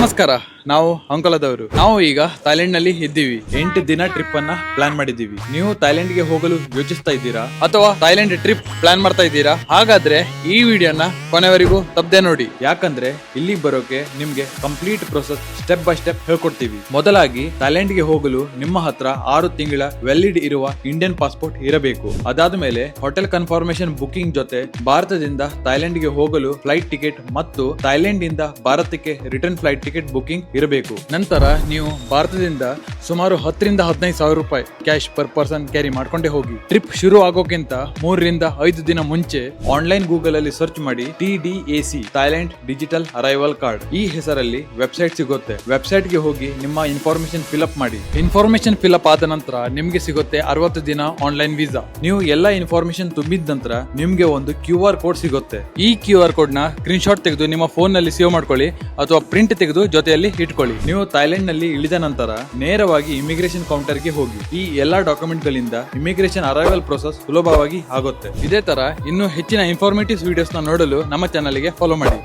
ನಮಸ್ಕಾರ. ನಾವು ಅಂಕೋಲಾದವರು. ನಾವು ಈಗ ಥೈಲ್ಯಾಂಡ್ ನಲ್ಲಿ ಇದ್ದೀವಿ. 8 ದಿನ ಟ್ರಿಪ್ ಅನ್ನ ಪ್ಲಾನ್ ಮಾಡಿದ್ದೀವಿ. ನೀವು ಥೈಲ್ಯಾಂಡ್ ಗೆ ಹೋಗಲು ಯೋಚಿಸ್ತಾ ಇದ್ದೀರಾ ಅಥವಾ ಥೈಲ್ಯಾಂಡ್ ಟ್ರಿಪ್ ಪ್ಲಾನ್ ಮಾಡ್ತಾ ಇದ್ದೀರಾ? ಹಾಗಾದ್ರೆ ಈ ವಿಡಿಯೋನ ಕೊನೆವರೆಗೂ ತಪ್ಪದೆ ನೋಡಿ, ಯಾಕಂದ್ರೆ ಇಲ್ಲಿ ಬರೋಕೆ ನಿಮ್ಗೆ complete process step by step ಹೇಳ್ಕೊಡ್ತೀವಿ. ಮೊದಲಾಗಿ ಥೈಲ್ಯಾಂಡ್ ಗೆ ಹೋಗಲು ನಿಮ್ಮ ಹತ್ರ 6 ತಿಂಗಳ ವ್ಯಾಲಿಡ್ ಇರುವ ಇಂಡಿಯನ್ ಪಾಸ್ಪೋರ್ಟ್ ಇರಬೇಕು. ಅದಾದ್ಮೇಲೆ ಹೋಟೆಲ್ ಕನ್ಫರ್ಮೇಶನ್ ಬುಕಿಂಗ್ ಜೊತೆ ಭಾರತದಿಂದ ಥೈಲ್ಯಾಂಡ್ ಗೆ ಹೋಗಲು ಫ್ಲೈಟ್ ಟಿಕೆಟ್ ಮತ್ತು ಥೈಲ್ಯಾಂಡ್ ಇಂದ ಭಾರತಕ್ಕೆ ರಿಟರ್ನ್ ಫ್ಲೈಟ್ ಟಿಕೆಟ್ ಬುಕಿಂಗ್ ಇರಬೇಕು. ನಂತರ ನೀವು ಭಾರತದಿಂದ ಸುಮಾರು 10 ರಿಂದ 15 ಸಾವಿರ ರೂಪಾಯಿ ಕ್ಯಾಶ್ ಪರ್ ಪರ್ಸನ್ ಕ್ಯಾರಿ ಮಾಡ್ಕೊಂಡೇ ಹೋಗಿ. ಟ್ರಿಪ್ ಶುರು ಆಗೋಕ್ಕಿಂತ 3 ರಿಂದ 5 ದಿನ ಮುಂಚೆ ಆನ್ಲೈನ್ ಗೂಗಲ್ ಅಲ್ಲಿ ಸರ್ಚ್ ಮಾಡಿ TDAC Thailand digital arrival card ಈ ಹೆಸರಲ್ಲಿ ವೆಬ್ಸೈಟ್ ಸಿಗುತ್ತೆ. ವೆಬ್ಸೈಟ್ ಗೆ ಹೋಗಿ ನಿಮ್ಮ ಇನ್ಫಾರ್ಮೇಶನ್ ಫಿಲ್ಅಪ್ ಮಾಡಿ. ಇನ್ಫಾರ್ಮೇಶನ್ ಫಿಲ್ಅಪ್ ಆದ ನಂತರ ನಿಮ್ಗೆ ಸಿಗುತ್ತೆ 60 ದಿನ ಆನ್ಲೈನ್ ವೀಸಾ. ನೀವು ಎಲ್ಲಾ ಇನ್ಫಾರ್ಮೇಶನ್ ತುಂಬಿದ ನಂತರ ನಿಮ್ಗೆ ಒಂದು QR ಕೋಡ್ ಸಿಗುತ್ತೆ. ಈ QR ಕೋಡ್ ನ ಸ್ಕ್ರೀನ್ ಶಾಟ್ ತೆಗೆದು ನಿಮ್ಮ ಫೋನ್ ನಲ್ಲಿ ಸೇವ್ ಮಾಡ್ಕೊಳ್ಳಿ ಅಥವಾ ಪ್ರಿಂಟ್ ತೆಗೆದು ಜೊತೆಯಲ್ಲಿ ಇಟ್ಕೊಳ್ಳಿ. ನೀವು ಥೈಲ್ಯಾಂಡ್ ನಲ್ಲಿ ಇಳಿದ ನಂತರ ನೇರವಾಗಿ ಇಮಿಗ್ರೇಷನ್ ಕೌಂಟರ್ ಗೆ ಹೋಗಿ. ಈ ಎಲ್ಲಾ ಡಾಕ್ಯುಮೆಂಟ್ ಗಳಿಂದ ಇಮಿಗ್ರೇಷನ್ ಅರೈವಲ್ ಪ್ರೊಸೆಸ್ ಸುಲಭವಾಗಿ ಆಗುತ್ತೆ. ಇದೇ ತರ ಇನ್ನೂ ಹೆಚ್ಚಿನ ಇನ್ಫಾರ್ಮೇಟಿವ್ ವಿಡಿಯೋಸ್ ನ ನೋಡಲು ನಮ್ಮ ಚಾನಲ್ ಗೆ ಫಾಲೋ ಮಾಡಿ.